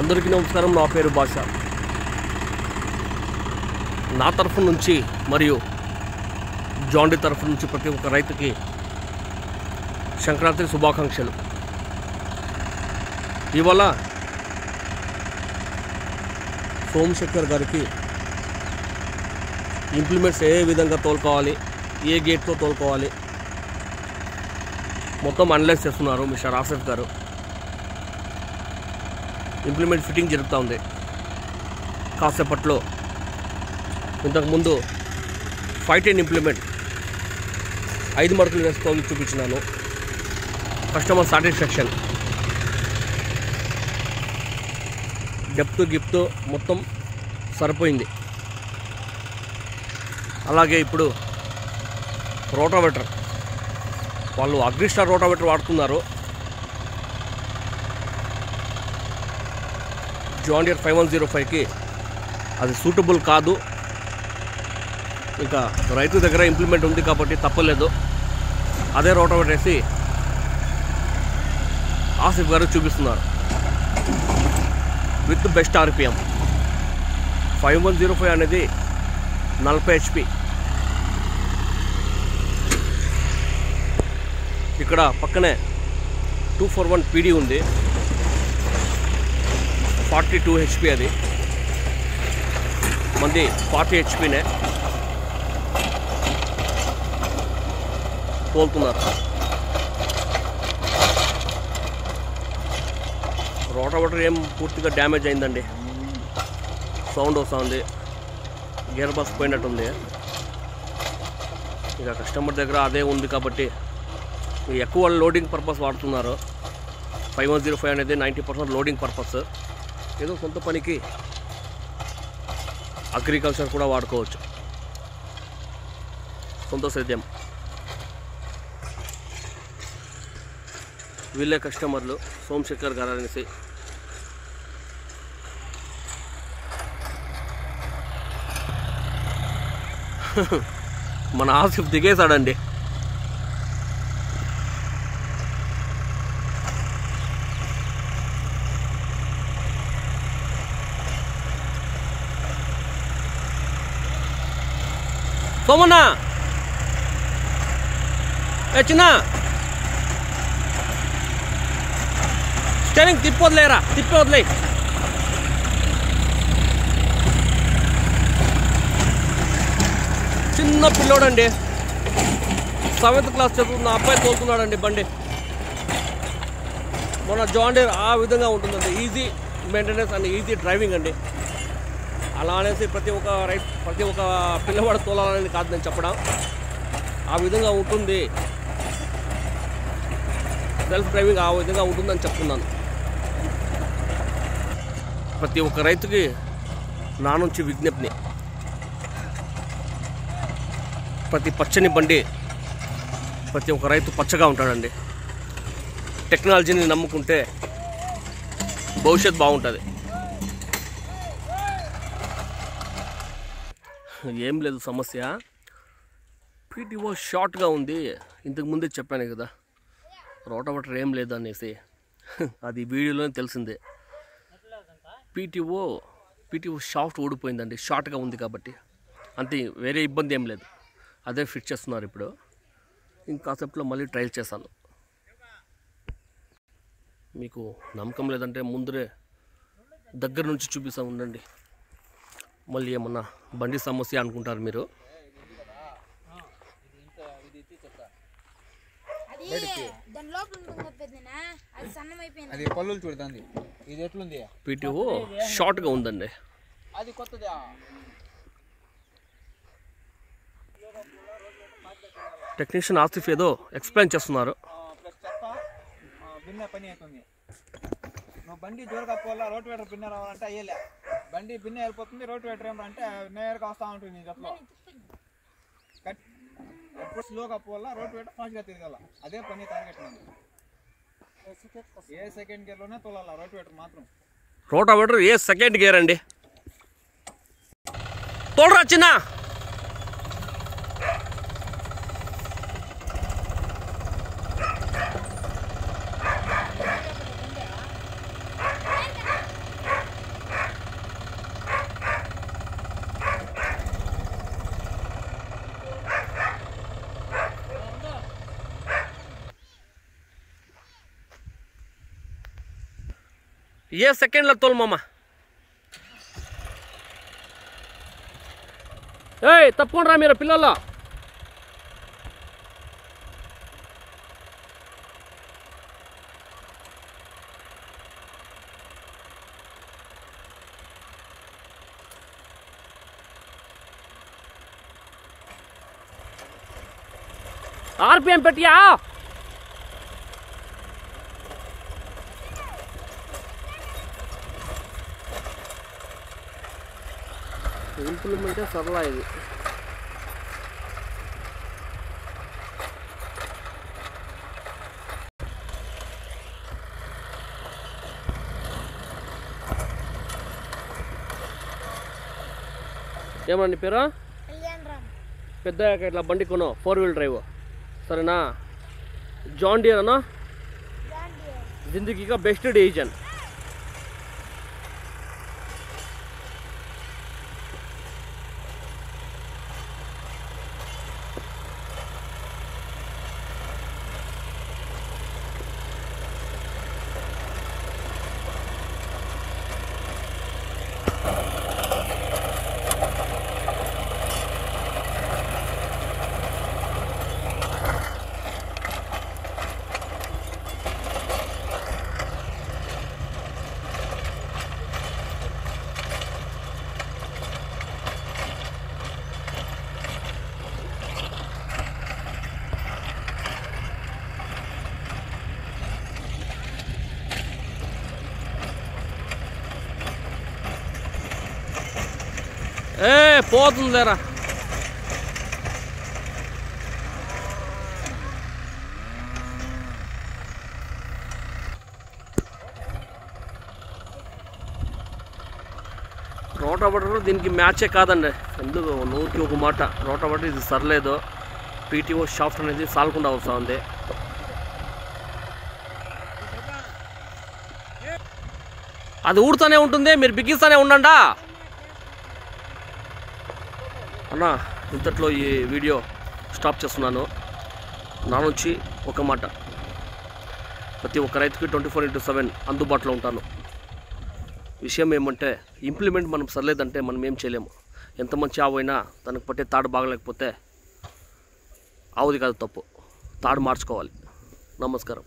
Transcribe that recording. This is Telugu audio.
అందరికీ నమస్కారం. నా పేరు భాష. నా తరఫు నుంచి మరియు జాండీ తరఫు నుంచి ప్రతి ఒక్క రైతుకి సంక్రాంతి శుభాకాంక్షలు. ఇవాళ సోమశేఖర్ గారికి ఇంప్లిమెంట్స్ ఏ విధంగా తోలుకోవాలి, ఏ గేట్తో తోలుకోవాలి మొత్తం అనలైజ్ చేస్తున్నారు మిస్టర్ ఆసిఫ్ గారు. ఇంప్లిమెంట్ ఫిట్టింగ్ జరుగుతూ ఉంది. కాసేపట్లో ఇంతకుముందు 510 ఇంప్లిమెంట్ 5 మడుకులు వేసుకోవాలి చూపించినాను. కస్టమర్ సాటిస్ఫాక్షన్, డెప్త్ గిఫ్ట్ మొత్తం సరిపోయింది. అలాగే ఇప్పుడు రోటావేటర్, వాళ్ళు అగ్రిస్టార్ రోటావేటర్ వాడుతున్నారు. జాండియర్ 5105కి అది సూటబుల్ కాదు. ఇంకా రైతు దగ్గర ఇంప్లిమెంట్ ఉంది కాబట్టి తప్పలేదు. అదే రోటావేటర్ వేసి ఆసిఫ్ గారు చూపిస్తున్నారు విత్ బెస్ట్ ఆర్పిఎం. 5105 అనేది 40 HP. ఇక్కడ పక్కనే 241 PD ఉంది, 42 HP. అది మంది 40 HPనే తోలుతున్నారు. రోటావేటర్ ఏం పూర్తిగా డ్యామేజ్ అయిందండి. సౌండ్ వస్తుంది, గేర్ బాక్స్ పోయినట్టుంది. ఇక కస్టమర్ దగ్గర అదే ఉంది కాబట్టి ఎక్కువ లోడింగ్ పర్పస్ వాడుతున్నారు. 5105 అనేది 90% లోడింగ్ పర్పస్. ఏదో సొంత పనికి అగ్రికల్చర్ కూడా వాడుకోవచ్చు, సొంత సేద్యం. వీళ్ళే కస్టమర్లు సోమశేఖర్ గారు అనేసి. మన ఆసిఫ్ దిగేశాడండి. సోమన్నా, ఏ చిన్న స్టీరింగ్ తిప్పి వదిలేరా, తిప్పి వదిలే. చిన్న పిల్లోడండి, 7th క్లాస్ చదువుతున్న అబ్బాయి తోలుతున్నాడండి బండి. మన జాండీర్ ఆ విధంగా ఉంటుందండి. Easy maintenance and easy driving అండి. అలా అనేసి ప్రతి ఒక్క పిల్లవాడు తోలాలని కాదు నేను చెప్పడం. ఆ విధంగా ఉంటుంది, సెల్ఫ్ డ్రైవింగ్ ఆ విధంగా ఉంటుందని చెప్తున్నాను. ప్రతి ఒక్క రైతుకి నా నుంచి విజ్ఞప్తి, ప్రతి పచ్చని బండి ప్రతి ఒక్క రైతు పచ్చగా ఉంటాడండి. టెక్నాలజీని నమ్ముకుంటే భవిష్యత్ బాగుంటుంది. ఏం లేదు సమస్య, పీటీఓ షార్ట్గా ఉంది. ఇంతకుముందే చెప్పాను కదా, రోటావేటర్ ఏం లేదు అనేసి. అది వీడియోలోనే తెలిసిందే. పీటీఓ షాఫ్ట్ ఊడిపోయిందండి, షార్ట్గా ఉంది కాబట్టి. అంతే, వేరే ఇబ్బంది ఏం లేదు. అదే ఫిట్ చేస్తున్నారు ఇప్పుడు. ఇంకాసేపులో మళ్ళీ ట్రయల్ చేశాను. మీకు నమ్మకం లేదంటే ముందరే దగ్గర నుంచి చూపిస్తా ఉండండి. మళ్ళీ ఏమన్నా బండి సమస్య అనుకుంటారు మీరు. పీటీఓ షార్ట్గా ఉందండి. టెక్నీషియన్ ఆసిఫ్ ఏదో ఎక్స్ప్లెయిన్ చేస్తున్నారు. బండి జోరుగా పోలా, రోటివేటర్ పిన్న రావాలంటే అయ్యేలే. బండి పిన్న వెళ్ళిపోతుంది, రోటివేటర్ ఏమంటే నేరుగా వస్తూ ఉంటుంది. జట్లో ఎప్పుడు స్లోగా పోలా, రోటివేటర్ ఫాస్ట్గా తిరగాల. అదే పని టార్గెట్ ఉంది. ఏ సెకండ్ గేర్లోనే తోలాల రోటివేటర్ మాత్రం. రోటావేటర్ ఏ సెకండ్ గేర్ అండి. తోడరా చిన్న. ఏ సెకండ్లో తోలు మామ. ఏయ్ తప్పకుండా మీరు పిల్లల్లో. ఆర్పిఎం పెట్టియా. ఇంప్లిమెంటే సరళ ఇది. ఏమన్నా పేరు? పెద్ద ఇట్లా బండి కొను 4-wheel డ్రైవ్ సరేనా. జాన్ డియర్ అన్నా జిందగీగా బెస్ట్ డిసిజన్. పోతుందిలేరా. రోటావేటర్ దీనికి మ్యాచే కాదండి. ఎందుకు 100కి 1 మాట. రోటావేటర్ ఇది సర్లేదు. పీటీఓ షాఫ్ట్ అనేది సాలకుండా వస్తూ ఉంది. అది ఊడుతూనే ఉంటుంది, మీరు బిగిస్తూనే ఉండండా అన్న. ఇంతట్లో ఈ వీడియో స్టాప్ చేస్తున్నాను. నా నుంచి ఒక మాట, ప్రతి ఒక్క రైతుకి 24/7 అందుబాటులో ఉంటాను. విషయం ఏమంటే ఇంప్లిమెంట్ మనం సర్లేదంటే మనం ఏం చేయలేము. ఎంత మంచి ఆవు అయినా తనకు పట్టే తాడు బాగలేకపోతే ఆవుది కాదు తప్పు, తాడు మార్చుకోవాలి. నమస్కారం.